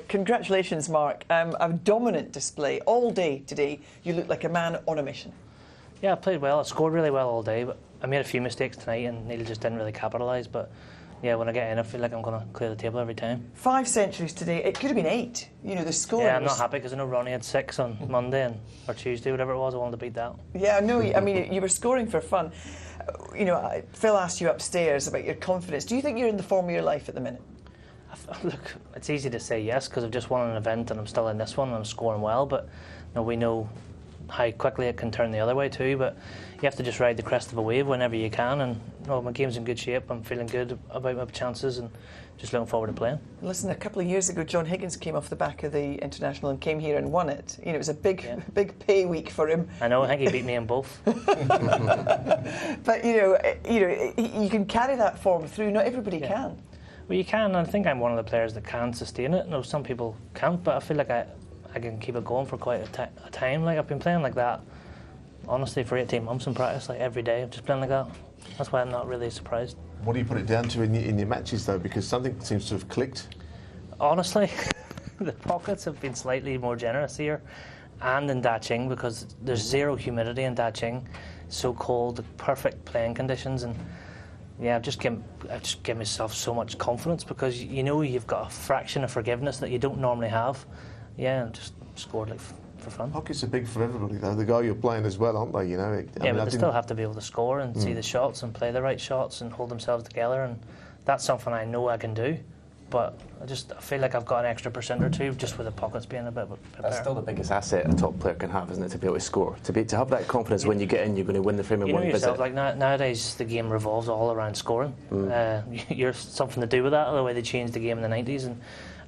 Congratulations, Mark. A dominant display all day today. You look like a man on a mission. Yeah, I played well. I scored really well all day, but I made a few mistakes tonight and Neil just didn't really capitalise. But yeah, when I get in, I feel like I'm going to clear the table every time. 5 centuries today. It could have been 8. You know, the score. Yeah, I'm not happy because I know Ronnie had 6 on Monday or Tuesday, whatever it was. I wanted to beat that. Yeah, no, I mean, you were scoring for fun. You know, Phil asked you upstairs about your confidence. Do you think you're in the form of your life at the minute? Look, it's easy to say yes because I've just won an event and I'm still in this one and I'm scoring well, but you know, we know how quickly it can turn the other way too, but you have to just ride the crest of a wave whenever you can, and you know, my game's in good shape. I'm feeling good about my chances and just looking forward to playing. Listen, a couple of years ago John Higgins came off the back of the International and came here and won it. You know, it was a big pay week for him. I know, I think he beat me in both. But you can carry that form through. Not everybody can. Well, you can, and I think I'm one of the players that can sustain it. No, some people can't, but I feel like I can keep it going for quite a time. Like, I've been playing like that, honestly, for 18 months in practice, like every day. I've just playing like that. That's why I'm not really surprised. What do you put it down to in your matches, though? Because something seems to have clicked. Honestly, the pockets have been slightly more generous here, and in Daching, because there's zero humidity in Daching, so cold, the perfect playing conditions, and yeah, I've just give myself so much confidence because you know you've got a fraction of forgiveness that you don't normally have. Yeah, and just scored like for fun. Hockey's a big for everybody, though. The guy you're playing as well, aren't they? You know. Yeah, but they still have to be able to score and see the shots and play the right shots and hold themselves together, and that's something I know I can do. But I feel like I've got an extra % or 2 just with the pockets being a bit better. That's still the biggest asset a top player can have, isn't it? To be able to score, to have that confidence when you get in, you're going to win the frame in one visit. You know yourself, like nowadays the game revolves all around scoring. You're something to do with that, the way they changed the game in the 90s, and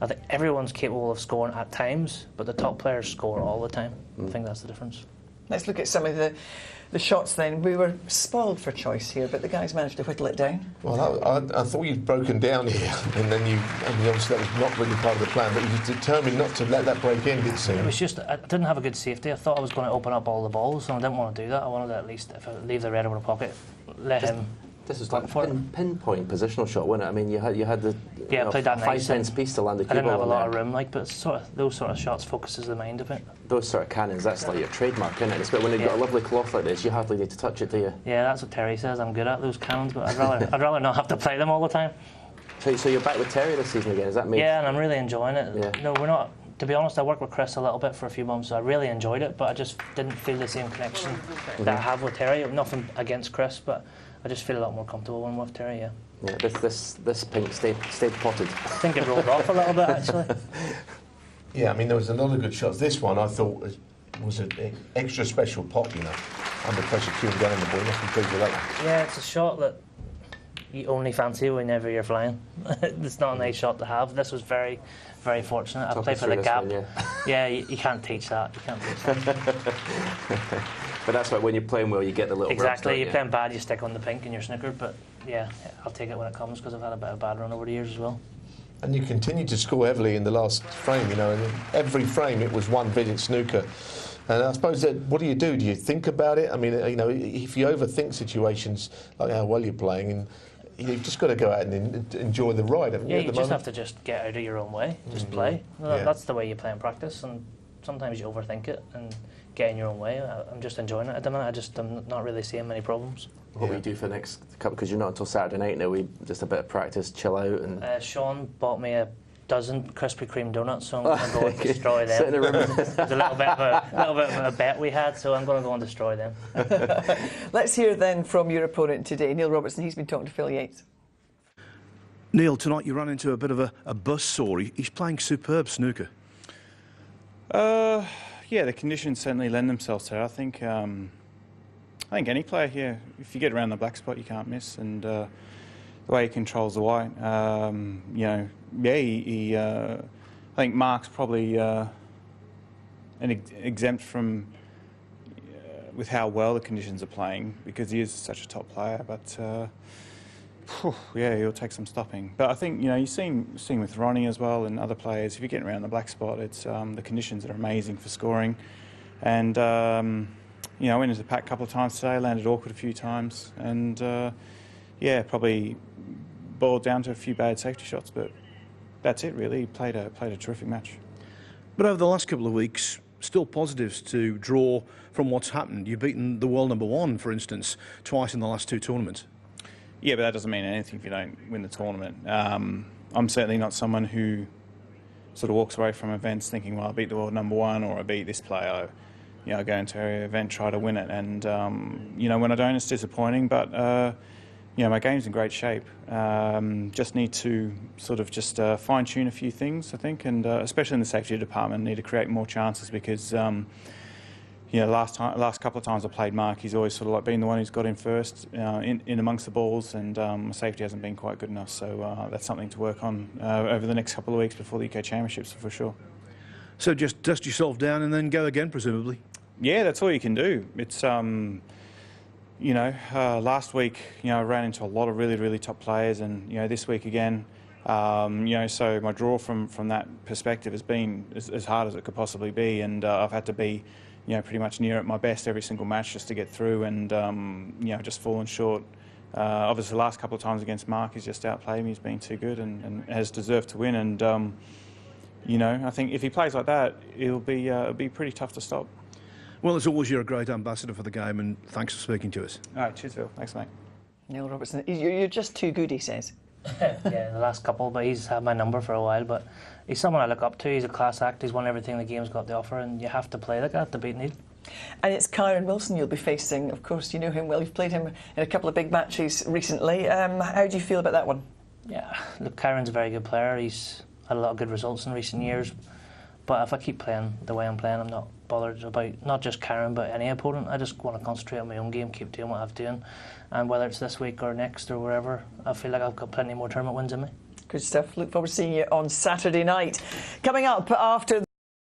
I think everyone's capable of scoring at times, but the top players score all the time. I think that's the difference. Let's look at some of the shots then. We were spoiled for choice here, but the guys managed to whittle it down. Well, I thought you'd broken down here, and then obviously that was not really part of the plan, but you were determined not to let that break in, it seemed. It was just, I didn't have a good safety. I thought I was going to open up all the balls, and I didn't want to do that. I wanted to at least, if I leave the red over the pocket, let him. This was like a pinpoint positional shot, wasn't it? I mean, you had the played that 5 cents piece to land the cue ball. I didn't have a lot of room, like, but those sort of shots focuses the mind a bit. Those sort of cannons, that's like your trademark, isn't it? It's when you've got a lovely cloth like this, you hardly need to touch it, do you? Yeah, that's what Terry says. I'm good at those cannons, but I'd rather not have to play them all the time. So you're back with Terry this season again? Is that me? Yeah, and I'm really enjoying it. Yeah. No, we're not. To be honest, I worked with Chris a little bit for a few months, so I really enjoyed it, but I just didn't feel the same connection that I have with Terry. Nothing against Chris, but I just feel a lot more comfortable when I'm with Terry, yeah. Yeah, this pink stayed potted. I think it rolled off a little bit, actually. Yeah, I mean, there was a lot of good shots. This one, I thought, was an extra special pop, you know. Under pressure, queuing down the ball. You must be pleased with that one. Yeah, it's a shot that you only fancy whenever you're flying. It's not a nice shot to have. This was very, very fortunate. I played for the gap. One, yeah, you can't teach that. You can't teach that. But that's why when you're playing well, you get the little exactly. Rubs, you're playing bad, you stick on the pink and you're snookered. But yeah, I'll take it when it comes because I've had a bit of a bad run over the years as well. And you continued to score heavily in the last frame. You know, and every frame it was one visit snooker. And I suppose what do? Do you think about it? I mean, you know, if you overthink situations like how well you're playing, and you've just got to go out and enjoy the ride, haven't you? Yeah, you just have to just get out of your own way, just play. That's the way you play in practice, and sometimes you overthink it and get in your own way. I'm just enjoying it at the minute. I'm not really seeing many problems. What will you do for the next couple? Because you're not until Saturday night now. We just a bit of practice, chill out, and. Sean bought me a dozen Krispy Kreme donuts, so I'm going to go and destroy them. In the room. There's a little bit of a bet we had, so I'm going to go and destroy them. Let's hear then from your opponent today, Neil Robertson. He's been talking to Phil Yates. Neil, tonight you run into a bit of a buzzsaw. He's playing superb snooker. Yeah, the conditions certainly lend themselves to it. I think any player here, if you get around the black spot, you can't miss. And the way he controls the white, you know, yeah, I think Mark's probably exempt from with how well the conditions are playing because he is such a top player. But yeah, he'll take some stopping. But I think, you know, you've seen with Ronnie as well and other players, if you're getting around the black spot, it's the conditions are amazing for scoring. And, you know, I went into the pack a couple of times today, landed awkward a few times, and, yeah, probably boiled down to a few bad safety shots, but that's it really. He played a terrific match. But over the last couple of weeks, still positives to draw from what's happened. You've beaten the world #1, for instance, twice in the last 2 tournaments. Yeah, but that doesn't mean anything if you don't win the tournament. I'm certainly not someone who sort of walks away from events thinking, well, I beat the world #1 or I beat this player. I go into an event, try to win it, and when I don't, it's disappointing. But my game's in great shape. Just need to sort of just fine-tune a few things, I think, and especially in the safety department, need to create more chances because. Last couple of times I played Mark, he's always sort of like been the one who's got in first, in amongst the balls, and safety hasn't been quite good enough. So that's something to work on over the next couple of weeks before the UK Championships for sure. So just dust yourself down and then go again, presumably. Yeah, that's all you can do. It's last week I ran into a lot of really top players, and this week again. So my draw from that perspective has been as hard as it could possibly be, and I've had to be. Pretty much near at my best every single match just to get through, and just fallen short. Obviously, the last couple of times against Mark, he's just outplayed me. He's been too good and has deserved to win. And I think if he plays like that, it'll be pretty tough to stop. Well, as always, you're a great ambassador for the game, and thanks for speaking to us. All right, cheers, Phil. Thanks, mate. Neil Robertson, you're just too good, he says. Yeah, the last couple, but he's had my number for a while. But he's someone I look up to. He's a class act. He's won everything the game's got to offer, and you have to play like that to beat Neil. And it's Kyron Wilson you'll be facing. Of course, you know him well. You've played him in a couple of big matches recently. How do you feel about that one? Yeah, look, Kyron's a very good player. He's had a lot of good results in recent years. But if I keep playing the way I'm playing, I'm not bothered about not just Kyron but any opponent. I just want to concentrate on my own game, keep doing what I'm doing, and whether it's this week or next or wherever, I feel like I've got plenty more tournament wins in me. Good stuff. Look forward to seeing you on Saturday night. Coming up after